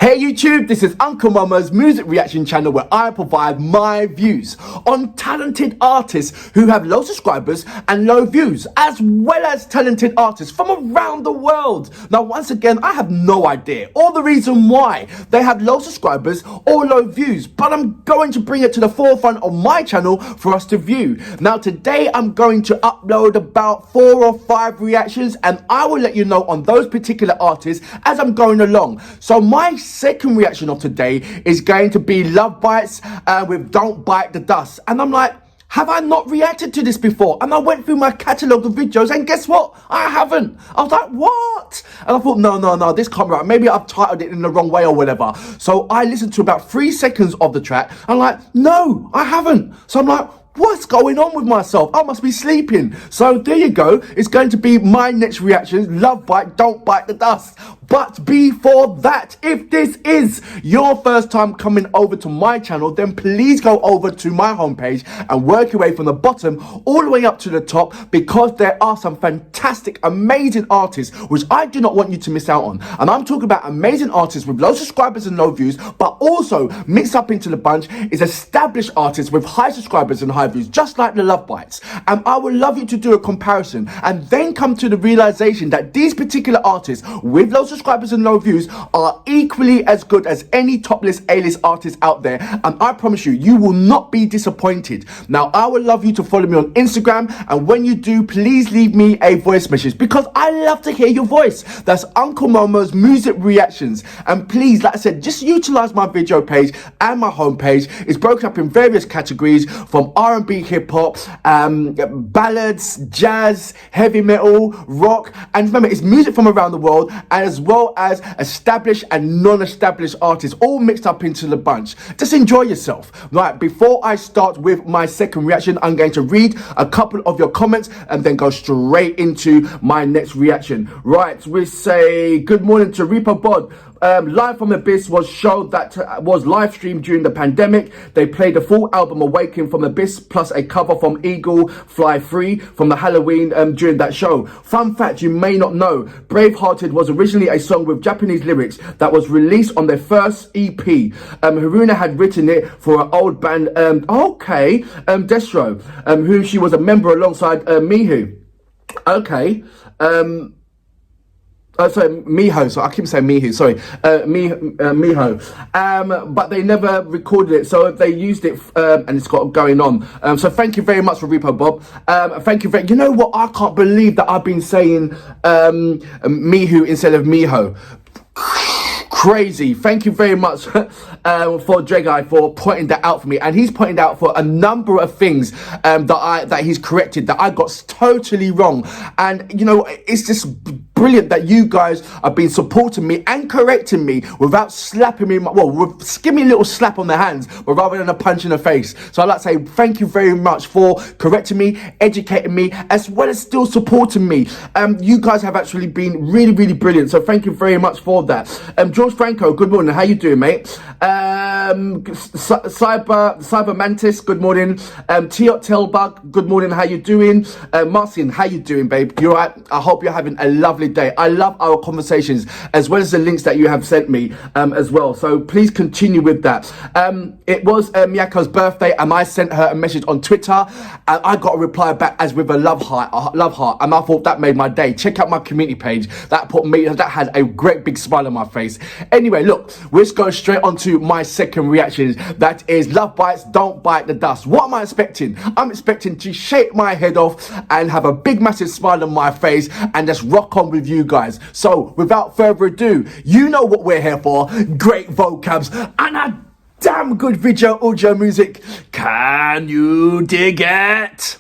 Hey YouTube, this is Uncle Mama's music reaction channel where I provide my views on talented artists who have low subscribers and low views, as well as talented artists from around the world. Now once again, I have no idea or the reason why they have low subscribers or low views, but I'm going to bring it to the forefront of my channel for us to view. Now today I'm going to upload about 4 or 5 reactions and I will let you know on those particular artists as I'm going along. So my second reaction of today is going to be Lovebites with Don't Bite the Dust, and I'm like, have I not reacted to this before? And I went through my catalogue of videos and guess what? I haven't. I was like, what? And I thought, no, this can't be right. Maybe I've titled it in the wrong way or whatever. So I listened to about 3 seconds of the track. I'm like, no, I haven't. So I'm like, what's going on with myself? I must be sleeping. So there you go. It's going to be my next reaction. Lovebite, Don't Bite the Dust. But before that, if this is your first time coming over to my channel, then please go over to my homepage and work your way from the bottom all the way up to the top, because there are some fantastic, amazing artists which I do not want you to miss out on. And I'm talking about amazing artists with low subscribers and low views, but also mixed up into the bunch is established artists with high subscribers and high views, just like the Lovebites. And I would love you to do a comparison and then come to the realization that these particular artists with low subscribers and low views are equally as good as any top-list A-list artist out there, and I promise you, you will not be disappointed. Now I would love you to follow me on Instagram, and when you do, please leave me a voice message because I love to hear your voice. That's Uncle Momo's music reactions, and please, like I said, just utilize my video page and my homepage. It's broken up in various categories from R&B, hip-hop, ballads, jazz, heavy metal, rock, and remember, it's music from around the world, and as well as established and non-established artists all mixed up into the bunch. Just enjoy yourself. Right, before I start with my second reaction, I'm going to read a couple of your comments and then go straight into my next reaction. Right, we say good morning to Reaper Bod. Live from Abyss was show that was live streamed during the pandemic. They played the full album Awaken from Abyss plus a cover from Eagle Fly Free from the Halloween during that show. Fun fact you may not know, Bravehearted was originally a song with Japanese lyrics that was released on their first EP. Haruna had written it for an old band, Destro, who she was a member alongside miho. Sorry, miho. So I keep saying miho. Sorry, miho. But they never recorded it, so they used it, and it's got going on. So thank you very much for Repo Bob. Thank you very. You know what? I can't believe that I've been saying miho instead of miho. Crazy. Thank you very much for Dregai for pointing that out for me, and he's pointed out for a number of things that he's corrected that I got totally wrong. And you know, it's just brilliant that you guys have been supporting me and correcting me without slapping me, give me a little slap on the hands, but rather than a punch in the face. So I'd like to say thank you very much for correcting me, educating me, as well as still supporting me. You guys have actually been really brilliant, so thank you very much for that. George Franco, good morning, how you doing, mate? Cyber Mantis, good morning. Tiot Telbug, good morning, how you doing? Marcian, how you doing, babe? You alright? I hope you're having a lovely day. I love our conversations as well as the links that you have sent me as well, so please continue with that. It was Miyako's birthday and I sent her a message on Twitter and I got a reply back as with a love heart, and I thought that made my day. Check out my community page, that had a great big smile on my face. Anyway, look, let's go straight on to my second reaction. That is Lovebites, Don't Bite the Dust. What am I expecting? I'm expecting to shake my head off and have a big massive smile on my face and just rock on with you guys. So without further ado, you know what we're here for. Great vocabs and a damn good video audio music. Can you dig it?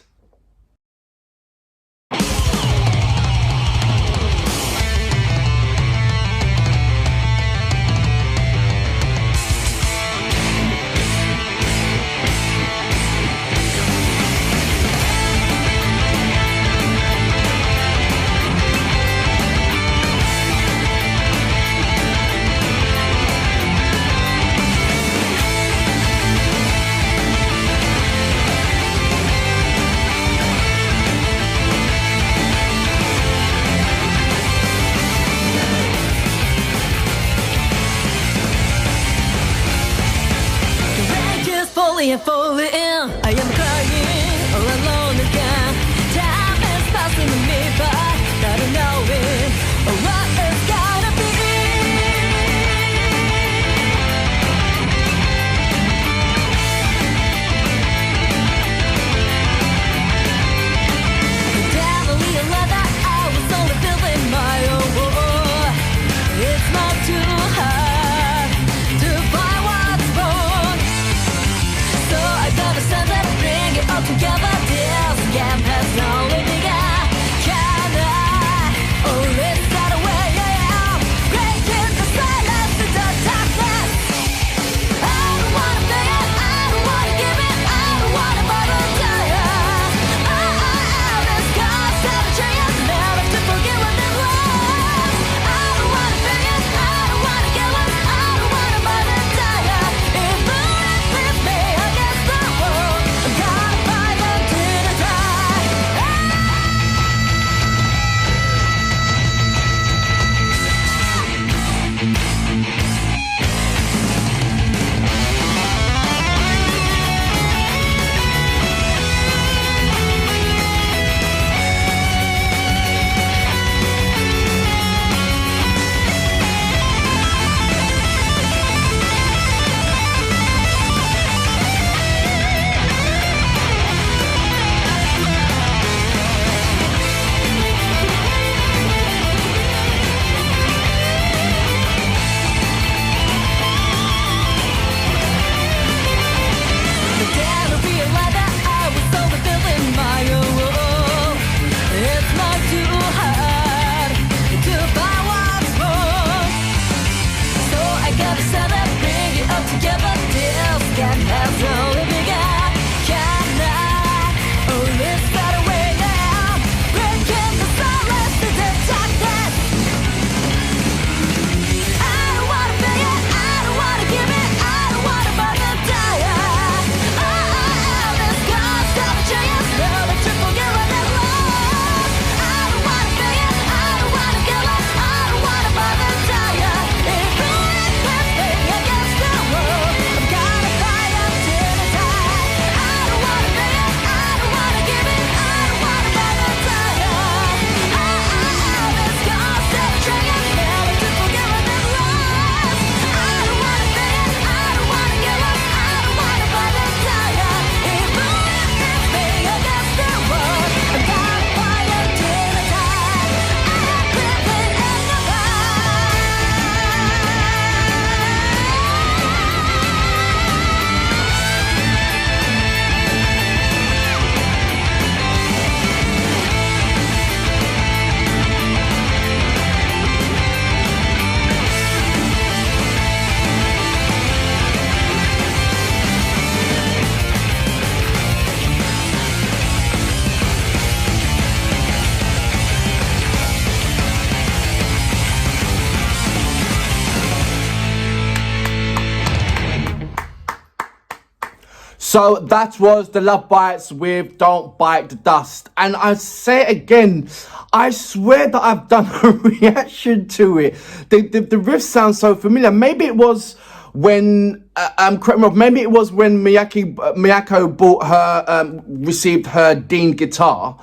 So that was the Lovebites with Don't Bite the Dust. And I say it again, I swear that I've done a reaction to it. The riff sounds so familiar. Maybe it was when, correct me, maybe it was when Miyako bought her, received her Dean guitar.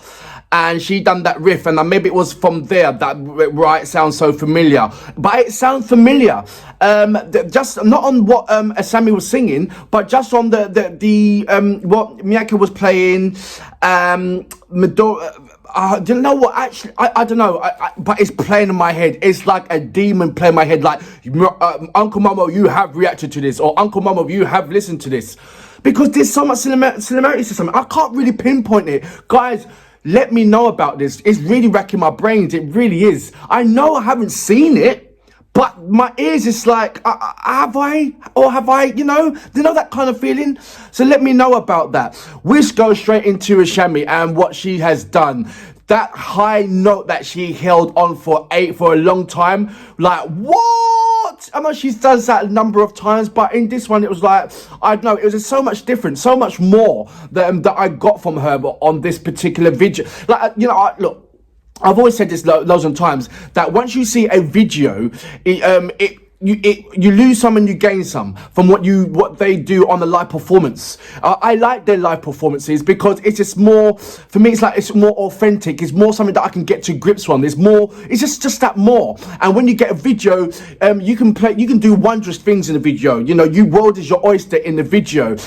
And she done that riff, and maybe it was from there that why it sounds so familiar. But it sounds familiar, just not on what Asami was singing, but just on the what Miyako was playing. Do you know what? Actually, I don't know. But it's playing in my head. It's like a demon playing in my head. Like Uncle Momo, you have reacted to this, or Uncle Momo, you have listened to this, because there's so much similarities to something. I can't really pinpoint it, guys. Let me know about this. It's really racking my brains. It really is. I know I haven't seen it, but my ears is like, have I? Or have I, you know that kind of feeling? So let me know about that. We'll go straight into Asami and what she has done. That high note that she held on for a long time. Like, what? I know she does that a number of times, but in this one, it was like, I don't know, it was just so much different, so much more that I got from her on this particular video. Like, look, I've always said this loads of times, that once you see a video, you lose some and you gain some from what they do on the live performance. I like their live performances because it's just more, for me, it's more authentic. It's more something that I can get to grips on. It's just that more. And when you get a video, you can do wondrous things in the video. You world is your oyster in the video.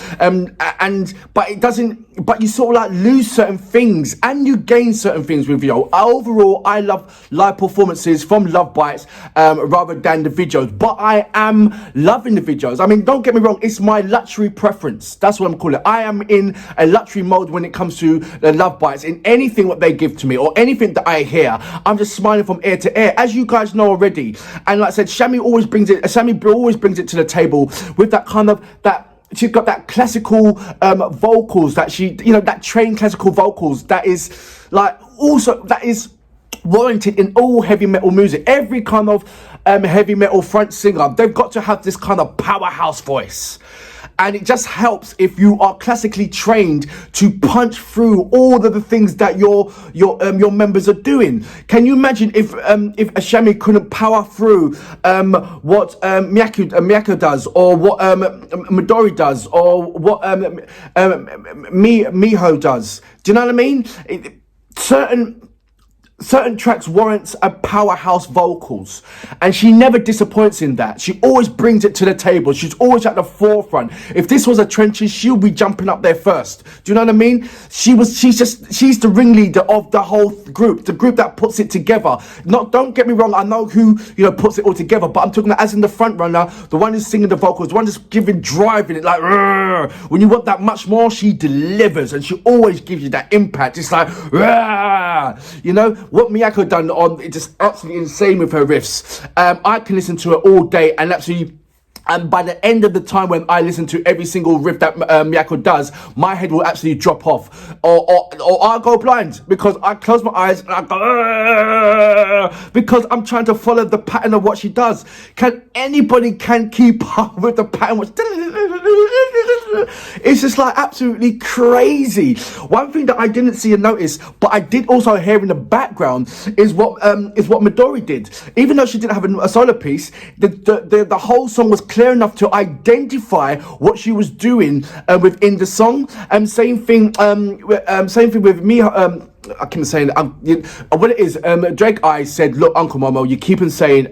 But you sort of like lose certain things and you gain certain things with video. Overall, I love live performances from Lovebites rather than the videos. But I am loving the videos. I mean, don't get me wrong, it's my luxury preference. That's what I'm calling it. I am in a luxury mode when it comes to the Lovebites. In anything what they give to me or anything that I hear, I'm just smiling from ear to ear, as you guys know already. And like I said, Asami always brings it to the table with that kind of, she's got that classical vocals that that trained classical vocals that is like, also that is warranted in all heavy metal music. Every kind of heavy metal front singer, they've got to have this kind of powerhouse voice. And it just helps if you are classically trained to punch through all of the things that your members are doing. Can you imagine if Asami couldn't power through what Miyako does, or what Midori does, or what miho does? Do you know what I mean? Certain tracks warrants a powerhouse vocals, and she never disappoints in that. She always brings it to the table. She's always at the forefront. If this was a trenches, she'll be jumping up there first. Do you know what I mean? She's the ringleader of the whole group, the group that puts it together. Don't get me wrong, I know who puts it all together, but I'm talking about as in the front runner, the one who's singing the vocals, the one that's driving it like, rrr. When you want that much more, she delivers, and she always gives you that impact. It's like, rrr. What Miyako done it's just absolutely insane with her riffs. I can listen to it all day and absolutely. And by the end of the time when I listen to every single riff that Miyako does, my head will absolutely drop off. Or I'll go blind because I close my eyes and I go, because I'm trying to follow the pattern of what she does. Anybody can keep up with the pattern? It's just like absolutely crazy. One thing that I didn't see and notice, but I did also hear in the background, is what Midori did. Even though she didn't have a solo piece, the whole song was clear enough to identify what she was doing within the song. Same thing with me. I keep saying what it is. Drake I said, look, Uncle Momo, you keep on saying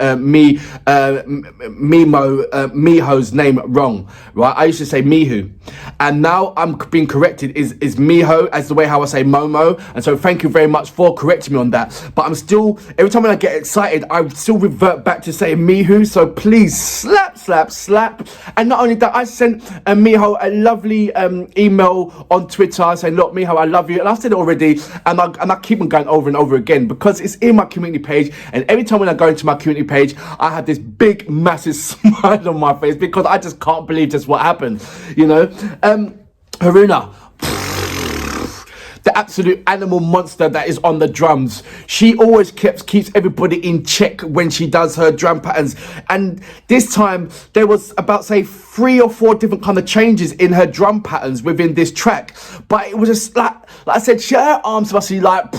miho's name wrong, right? I used to say miho, and now I'm being corrected. Is miho as the way how I say momo, and so thank you very much for correcting me on that. But I'm still, every time when I get excited, I still revert back to saying miho. So please slap. And not only that, I sent miho a lovely email on Twitter saying, look, miho, I love you, and I said it already, and I keep on going over and over again because it's in my community page, and every time when I go into my community page, I have this big massive smile on my face because I just can't believe just what happened. Haruna, the absolute animal monster that is on the drums. She always keeps everybody in check when she does her drum patterns. And this time there was about, say, 3 or 4 different kind of changes in her drum patterns within this track. But it was just like I said, her arms must be like,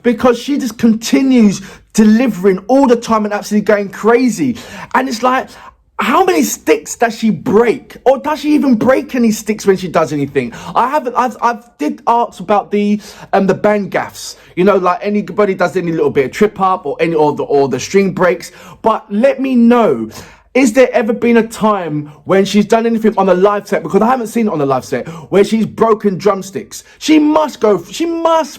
because she just continues delivering all the time and absolutely going crazy. And it's like, how many sticks does she break? Or does she even break any sticks when she does anything? I've did ask about the band gaffs. You know, like anybody does any little bit of trip up or the string breaks. But let me know, is there ever been a time when she's done anything on a live set, because I haven't seen it on a live set, where she's broken drumsticks? She must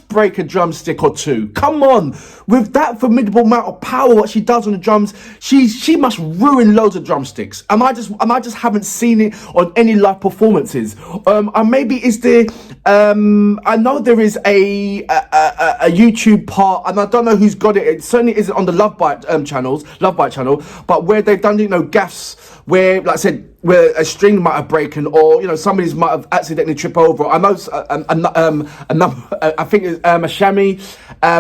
break a drumstick or 2. Come on, with that formidable amount of power, what she does on the drums, she must ruin loads of drumsticks. And I just haven't seen it on any live performances. And maybe is there? I know there is a YouTube part, and I don't know who's got it. It certainly isn't on the Lovebite channel, but where they've done, you know, gaffs where, like I said, where a string might have broken, or, you know, somebody's might have accidentally tripped over. I know I think it's a chamois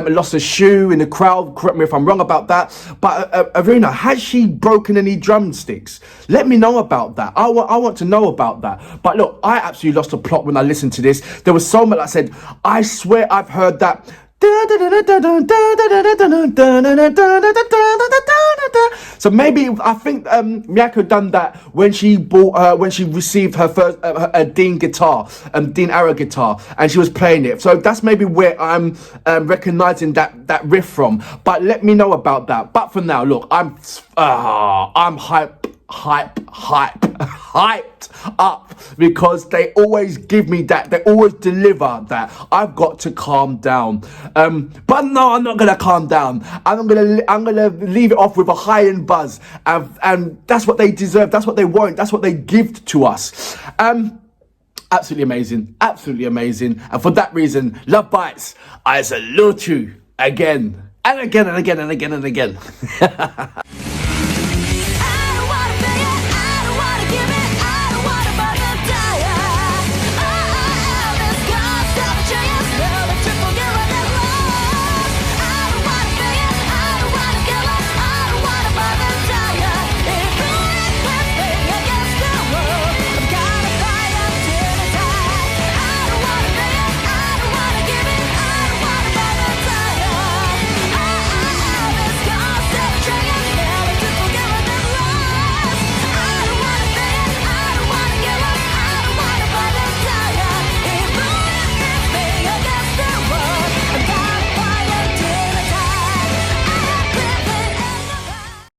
lost a shoe in the crowd. Correct me if I'm wrong about that. But Aruna, has she broken any drumsticks? Let me know about that. I want to know about that. But look, I absolutely lost the plot when I listened to this. There was so much. Like I said, I swear I've heard that. So maybe I think Miyako done that when she received her first Dean guitar, Dean Arrow guitar, and she was playing it. So that's maybe where I'm recognizing that riff from. But let me know about that. But for now, look, I'm hyped up, because they always give me that. They always deliver that. I've got to calm down. But no, I'm not gonna calm down. I'm gonna leave it off with a high end buzz, and that's what they deserve. That's what they want. That's what they give to us. Absolutely amazing. And for that reason, Lovebites, I salute you again and again and again and again and again.